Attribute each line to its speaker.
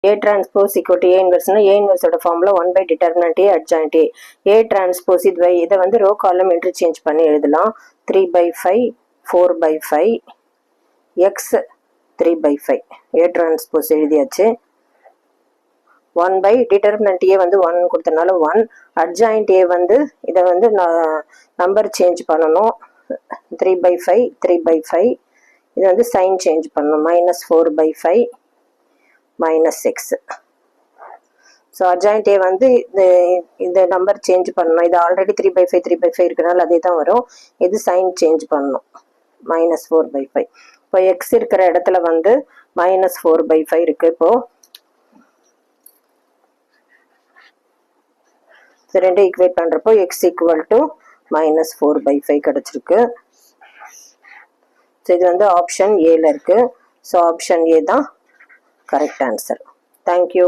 Speaker 1: A transpose equal to A inverse A inverse ஓட formula 1 by determinant A adjoint A. A transpose இதை வந்து row காலம் interchange பண்ணி எழுதலாம். 3 by 5 4 by 5 x 3 by 5. A transpose எழுதியாச்சு. 1 by determinant A வந்து 1 கொடுத்தனால 1. adjoint A வந்து இதை வந்து நம்பர் சேஞ்ச் பண்ணணும். 3 by 5 3 by 5. இது வந்து சைன் சேஞ்ச் பண்ணணும். -4 by 5 -6. ஸோ adjoint A வந்து இந்த நம்பர் சேஞ்ச் பண்ணணும். இது ஆல்ரெடி 3 by 5 3 by 5 இருக்கிறனால அதே தான் வரும். இது சைன் சேஞ்ச் பண்ணணும். -4 by 5. இப்போ எக்ஸ் இருக்கிற இடத்துல வந்து -4 by 5 இருக்கு. இப்போ ரெண்டு ஈக்குவேட் பண்ணுறப்போ எக்ஸ் ஈக்குவல் டு -4 by 5 கிடச்சிருக்கு. ஸோ இது வந்து ஆப்ஷன் ஏல இருக்கு. ஸோ ஆப்ஷன் ஏ தான் கரெக்ட் ஆன்சர். தேங்க்யூ.